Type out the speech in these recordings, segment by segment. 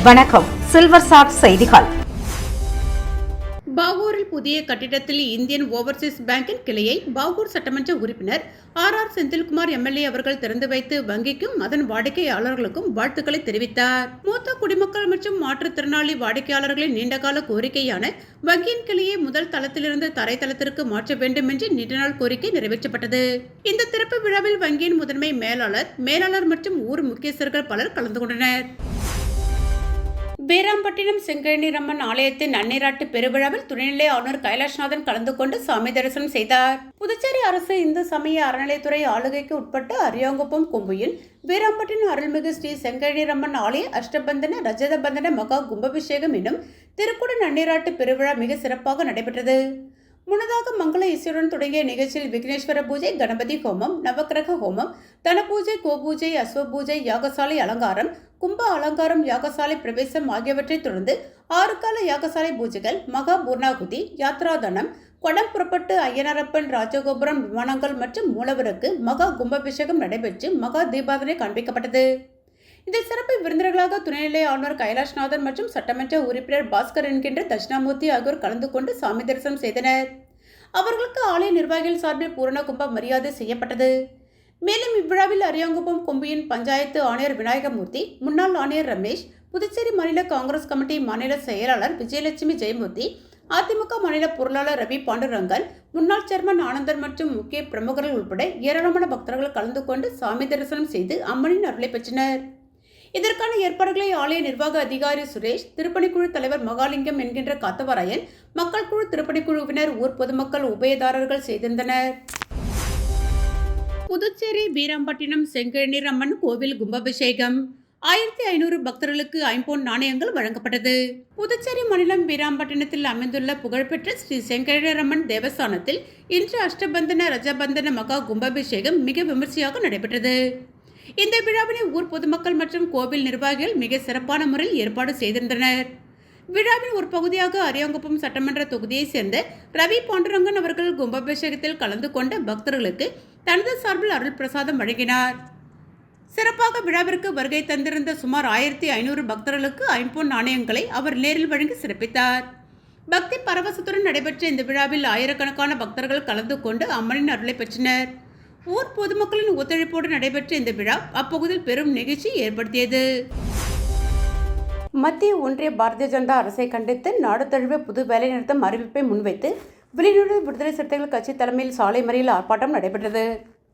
வணக்கம். Silver chat செய்திகள். பாகூரில் புதிய கட்டிடத்தில் இந்தியன் ஓவர்சீஸ் பேங்கின் கிளையை பாகூர் சட்டமன்ற உறுப்பினர் ஆர் செந்தில்குமார் எம்எல்ஏ அவர்கள் திறந்து வைத்து வங்கிக்கும் அதன் வாடிக்கையாளர்களுக்கும் வாழ்த்துக்களை தெரிவித்தார். மூத்த குடிமக்கள் மற்றும் மாற்றுத்திறனாளி வாடிக்கையாளர்களின் நீண்டகால கோரிக்கையான வங்கியின் கிளையை முதல் தளத்திலிருந்து தரைத்தளத்திற்கு மாற்ற வேண்டும் என்று நீண்ட நாள் கோரிக்கை நிறைவேற்றப்பட்டது. இந்த திறப்பு விழாவில் வங்கியின் முதன்மை மேலாளர் மற்றும் ஊர் முக்கியஸ்தர்கள் பலர் கலந்து கொண்டனர். வீராம்பட்டினம் செங்கழநீரம்மன் ஆலயத்தின் நன்னீராட்டு பெருவிழாவில் துணைநிலை ஆளுநர் கைலாஷ்நாதன் கலந்து கொண்டு சாமி தரிசனம் செய்தார். புதுச்சேரி அரசு இந்து சமய அறநிலையத்துறை ஆளுகைக்கு உட்பட்ட அரியாங்குப்பம் கொம்புயின் வீராம்பட்டினம் அருள்மிகு ஸ்ரீ செங்கழநீரம்மன் ஆலய அஷ்டபந்தன ரஜதபந்தன மகா கும்பாபிஷேகம் என்னும் திருக்குட நன்னீராட்டு பெருவிழா மிக சிறப்பாக நடைபெற்றது. முன்னதாக மங்கள இசையுடன் தொடங்கிய நிகழ்ச்சியில் விக்னேஸ்வர பூஜை, கணபதி ஹோமம், நவக்கிரக ஹோமம், தனபூஜை, கோபூஜை, அஸ்வபூஜை, யாகசாலை அலங்காரம், கும்ப அலங்காரம், யாகசாலை பிரவேசம் ஆகியவற்றை தொடர்ந்து 6 கால யாகசாலை பூஜைகள், மகா பூர்ணாகுதி, யாத்ராதனம், கொடம் புறப்பட்டு ஐயனாரப்பன் ராஜகோபுரம் விமானங்கள் மற்றும் மூலவருக்கு மகா கும்பாபிஷேகம் நடைபெற்று மகா தீபாவளி காண்பிக்கப்பட்டது. இதில் சிறப்பு விருந்தினர்களாக துணைநிலை ஆளுநர் கைலாஷ்நாதன் மற்றும் சட்டமன்ற உறுப்பினர் பாஸ்கர் என்கின்ற தட்சிணாமூர்த்தி ஆகியோர் கலந்து கொண்டு சாமி தரிசனம் செய்தனர். அவர்களுக்கு ஆலய நிர்வாகிகள் சார்பில் பூரண கும்ப மரியாதை செய்யப்பட்டது. மேலும் இவ்விழாவில் அரியாங்குப்பம் கொம்பியின் பஞ்சாயத்து ஆணையர் விநாயகமூர்த்தி, முன்னாள் ஆணையர் ரமேஷ், புதுச்சேரி மாநில காங்கிரஸ் கமிட்டி மாநில செயலாளர் விஜயலட்சுமி ஜெயமூர்த்தி, அதிமுக மாநில பொருளாளர் ரவி பாண்டுரங்கன், முன்னாள் சேர்மன் ஆனந்தன் மற்றும் முக்கிய பிரமுகர்கள் உட்பட ஏராளமான பக்தர்கள் கலந்து கொண்டு சாமி தரிசனம் செய்து அம்மனின் அருளை பெற்றனர். இதற்கான ஏற்பாடுகளை ஆலய நிர்வாக அதிகாரி சுரேஷ், திருப்பணிக்குழு தலைவர் மகாலிங்கம் என்கின்ற காத்தவராயன், மக்கள் குழு திருப்பணிக்குழுவினர், ஊர் பொதுமக்கள் உபயதாரர்கள் செய்திருந்தனர். புதுச்சேரி வீராம்பட்டினம் செங்கழநீரம்மன் கோவில் கும்பாபிஷேகம் 1500 பக்தர்களுக்கு ஐம்பொன் நாணயங்கள் வழங்கப்பட்டது. புதுச்சேரி மாநிலம் வீராம்பட்டினத்தில் அமைந்துள்ள புகழ்பெற்ற ஸ்ரீ செங்கழநீரம்மன் தேவஸ்தானத்தில் இன்று அஷ்டபந்தன ரஜபந்தன மகா கும்பாபிஷேகம் மிக விமர்சையாக நடைபெற்றது. இந்த விழாவினை ஊர் பொதுமக்கள் மற்றும் கோவில் நிர்வாகிகள் மிக சிறப்பான முறையில் ஏற்பாடு செய்திருந்தனர். விழாவின் ஒரு பகுதியாக அரியாங்குப்பம் சட்டமன்ற தொகுதியைச் சேர்ந்த ரவி பாண்டுரங்கன் அவர்கள் கும்பாபிஷேகத்தில் கலந்து கொண்ட பக்தர்களுக்கு தனது சார்பில் அருள் பிரசாதம் வழங்கினார். சிறப்பாக விழாவிற்கு வருகை தந்திருந்த சுமார் 1500 பக்தர்களுக்கு ஐம்பொன் நாணயங்களை அவர் நேரில் வழங்கி சிறப்பித்தார். பக்தி பரவசத்துடன் நடைபெற்ற இந்த விழாவில் ஆயிரக்கணக்கான பக்தர்கள் கலந்து கொண்டு அம்மனின் அருளை பெற்றனர். ஊர் பொதுமக்களின் ஒத்துழைப்போடு நடைபெற்ற இந்த விழா அப்பகுதியில் பெரும் நிகழ்ச்சி ஏற்படுத்தியது. மத்திய ஒன்றிய பாரதிய ஜனதா அரசை கண்டித்து நாடு தழுவிய புது வேலைநிறுத்தம் அறிவிப்பை முன்வைத்து வெளிநாடு விடுதலை சிறுத்தைகள் கட்சி தலைமையில் சாலை மறியல் ஆர்ப்பாட்டம் நடைபெற்றது.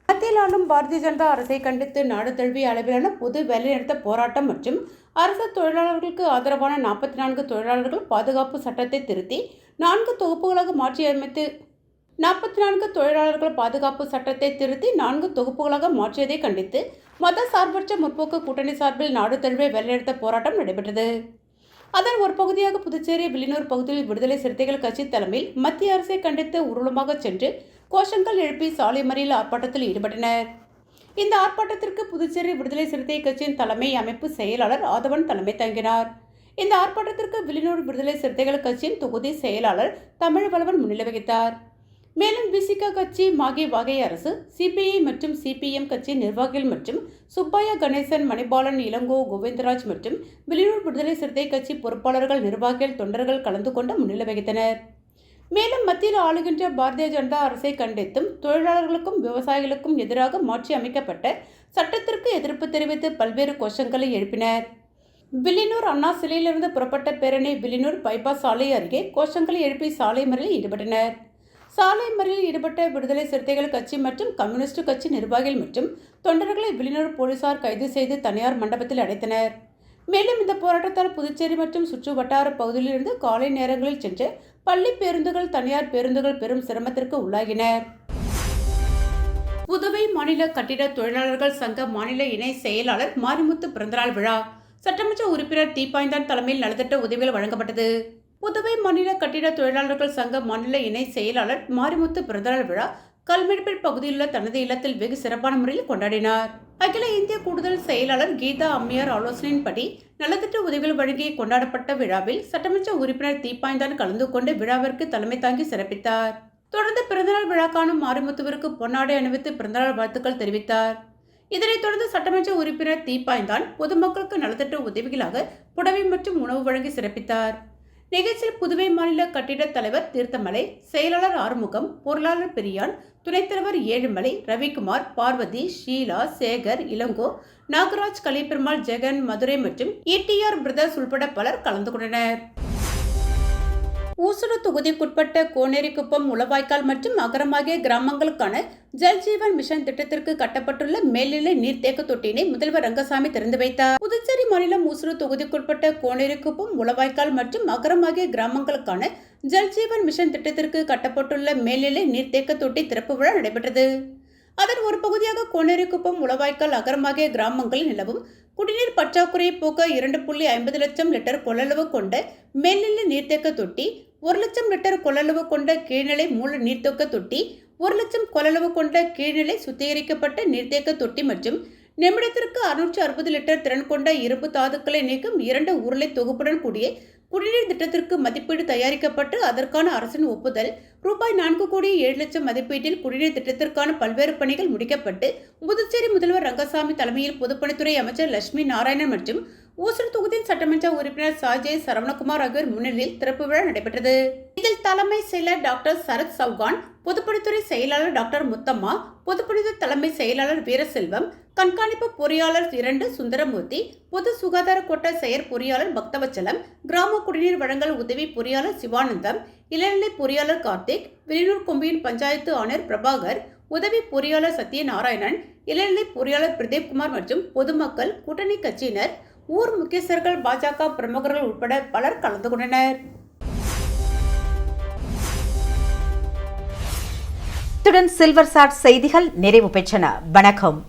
மத்தியில் ஆளும் பாரதிய ஜனதா அரசை கண்டித்து நாடு தழுவிய அளவிலான பொது வேலைநிறுத்த போராட்டம் மற்றும் அரசு தொழிலாளர்களுக்கு ஆதரவான 44 தொழிலாளர்கள் பாதுகாப்பு சட்டத்தை திருத்தி 4 தொகுப்புகளாக மாற்றியமைத்து 44 தொழிலாளர்கள் பாதுகாப்பு சட்டத்தை திருத்தி 4 தொகுப்புகளாக மாற்றியதை கண்டித்து மத சார்பற்ற முற்போக்கு கூட்டணி சார்பில் நாடு தழுவிய வேலைநிறுத்த போராட்டம் நடைபெற்றது. அதன் ஒரு பகுதியாக புதுச்சேரி வில்லியனூர் பகுதியில் விடுதலை சிறுத்தைகள் கட்சி தலைமையில் மத்திய அரசை கண்டித்து ஊர்வலமாக சென்று கோஷங்கள் எழுப்பி சாலை மறியல் ஆர்ப்பாட்டத்தில் ஈடுபட்டனர். இந்த ஆர்ப்பாட்டத்திற்கு புதுச்சேரி விடுதலை சிறுத்தை கட்சியின் தலைமை அமைப்பு செயலாளர் ஆதவன் தலைமை தாங்கினார். இந்த ஆர்ப்பாட்டத்திற்கு வில்லியனூர் விடுதலை சிறுத்தைகள் கட்சியின் தொகுதி செயலாளர் தமிழ்வளவன் முன்னிலை வகித்தார். மேலும் விசிக கட்சி, மாகி வாகை அரசு, சிபிஐ மற்றும் சிபிஎம் கட்சி நிர்வாகிகள் மற்றும் சுப்பையா கணேசன், மணிபாலன், இளங்கோ, கோவிந்தராஜ் மற்றும் வில்லியனூர் விடுதலை சிறுத்தை கட்சி பொறுப்பாளர்கள், நிர்வாகிகள், தொண்டர்கள் கலந்து கொண்டு முன்னிலை வகித்தனர். மேலும் மத்தியில் ஆளுகின்ற பாரதிய ஜனதா அரசை கண்டித்தும் தொழிலாளர்களுக்கும் விவசாயிகளுக்கும் எதிராக மாற்றி அமைக்கப்பட்ட சட்டத்திற்கு எதிர்ப்பு தெரிவித்து பல்வேறு கோஷங்களை எழுப்பினர். வில்லியனூர் அண்ணா சிலையிலிருந்து புறப்பட்ட பேரணி வில்லியனூர் பைபாஸ் சாலை அருகே கோஷங்களை எழுப்பி சாலை மறியலில் ஈடுபட்டனர். சாலை மறியலில் ஈடுபட்ட விடுதலை சிறுத்தைகள் கட்சி மற்றும் கம்யூனிஸ்ட் கட்சி நிர்வாகிகள் மற்றும் தொண்டர்களை வில்லியனூர் போலீசார் கைது செய்து தனியார் மண்டபத்தில் அடைத்தனர். மேலும் இந்த போராட்டத்தால் புதுச்சேரி மற்றும் சுற்று வட்டார பகுதியிலிருந்து காலை நேரங்களில் சென்று பள்ளி பேருந்துகள், தனியார் பேருந்துகள் பெரும் சிரமத்திற்கு உள்ளாகினர். புதுவை மாநில கட்டிட தொழிலாளர்கள் சங்க மாநில இணை செயலாளர் மாரிமுத்து பிறந்தநாள் விழா சட்டமன்ற உறுப்பினர் தீபாய்ந்தான் தலைமையில் நலத்திட்ட உதவிகள் வழங்கப்பட்டது. புதுவை மாநில கட்டிட தொழிலாளர்கள் சங்க மாநில இணை செயலாளர் மாரிமுத்து பிறந்தநாள் விழா கல்மெடுப்பில் பகுதியிலுள்ள தனது இல்லத்தில் வெகு சிறப்பான முறையில் கொண்டாடினார். அகில இந்திய கூடுதல் செயலாளர் கீதா அம்மையார் ஆலோசனையின்படி நலத்திட்ட உதவிகள் வழங்கி கொண்டாடப்பட்ட விழாவில் சட்டமன்ற உறுப்பினர் தீபாய்ந்தான் கலந்து கொண்டு விழாவிற்கு தலைமை தாங்கி சிறப்பித்தார். தொடர்ந்து பிறந்தநாள் விழா காணும் மாரிமுத்துவிற்கு பொன்னாடை அணிவித்து பிறந்தநாள் வாழ்த்துக்கள் தெரிவித்தார். இதனைத் தொடர்ந்து சட்டமன்ற உறுப்பினர் தீப்பாய்ந்தான் பொதுமக்களுக்கு நலத்திட்ட உதவிகளாக புடவை மற்றும் உணவு வழங்கி சிறப்பித்தார். நிகழ்ச்சியில் புதுவை மாநில கட்டிடத் தலைவர் தீர்த்தமலை, செயலாளர் ஆறுமுகம், பொருளாளர் பெரியான், துணைத் தலைவர் ஏழுமலை, ரவிக்குமார், பார்வதி, ஷீலா, சேகர், இளங்கோ, நாகராஜ், கலிப்பெருமாள், ஜெகன், மதுரை மற்றும் ETR பிரதர்ஸ் உள்பட பலர் கலந்து கொண்டனர். ஊசுடு தொகுதிக்குட்பட்ட கோனேரிக்குப்பம், முளவாய்க்கால் மற்றும் அகரம் ஆகிய கிராமங்களுக்கான ஜல்ஜீவன் மிஷன் திட்டத்திற்கு கட்டப்பட்டுள்ள மேல்நிலை நீர்த்தேக்க தொட்டியினை முதல்வர் ரங்கசாமி திறந்து வைத்தார். புதுச்சேரி மாநிலம் ஊசுடு தொகுதிக்குட்பட்ட கோனேரிக்குப்பம், முளவாய்க்கால் மற்றும் அகரம் ஆகிய கிராமங்களுக்கான ஜல்ஜீவன் மிஷன் திட்டத்திற்கு கட்டப்பட்டுள்ள மேல்நிலை நீர்த்தேக்க தொட்டி திறப்பு விழா நடைபெற்றது. அதன் ஒரு பகுதியாக கோனேரிக்குப்பம், முளவாய்க்கால், அகரம் ஆகிய கிராமங்களில் நிலவும் குடிநீர் பற்றாக்குறையை போக்க 2.50 லட்சம் லிட்டர் கொள்ளளவு கொண்ட மேல்நிலை நீர்த்தேக்க தொட்டி, 1 லட்சம் லிட்டர் கொள்ளளவு கொண்ட கீழ்நிலை மூல நீர்த்தேக்க தொட்டி, 1 லட்சம் கொள்ளளவு கொண்ட கீழ்நிலை சுத்திகரிக்கப்பட்ட நீர்த்தேக்க தொட்டி மற்றும் நிமிடத்திற்கு 660 லிட்டர் திறன் கொண்ட இரும்பு தாதுக்களை நீக்கும் 2 உருளை தொகுப்புடன் கூடிய குடிநீர் திட்டத்திற்கு மதிப்பீடு தயாரிக்கப்பட்டு அதற்கான அரசின் ஒப்புதல் ரூபாய் 4,07,00,000 மதிப்பீட்டில் குடிநீர் திட்டத்திற்கான பல்வேறு பணிகள் முடிக்கப்பட்டு புதுச்சேரி முதல்வர் ரங்கசாமி தலைமையில் பொதுப்பணித்துறை அமைச்சர் லட்சுமி நாராயணன் மற்றும் ஊசுடு தொகுதியின் சட்டமன்ற உறுப்பினர் சாஜய் சரவணகுமார் ஆகியோர் முன்னிலையில் திறப்பு விழா நடைபெற்றது. இதில் தலைமை செயலர் டாக்டர் சரத் சௌகான், பொதுப்பணித்துறை செயலாளர் டாக்டர் முத்தம்மா, பொதுப்பணித்துறை தலைமை செயலாளர் வீரசெல்வம், கண்காணிப்பு பொறியாளர் 2 சுந்தரமூர்த்தி, பொது சுகாதார கோட்ட செயற் பொறியாளர் பக்தவச்சலம், கிராம குடிநீர் வழங்கல் உதவி பொறியாளர் சிவானந்தம், இளநிலை பொறியாளர் கார்த்திக், வில்லியனூர் கொம்பியின் பஞ்சாயத்து ஆணையர் பிரபாகர், உதவி பொறியாளர் சத்யநாராயணன், இளநிலை பொறியாளர் பிரதீப்குமார் மற்றும் பொதுமக்கள், கூட்டணி கட்சியினர், ஊர் முக்கியஸ்தர்கள், பாஜக பிரமுகர்கள் உட்பட பலர் கலந்து கொண்டனர். இத்துடன் சில்வர் சாட் செய்திகள் நிறைவு பெற்றன. வணக்கம்.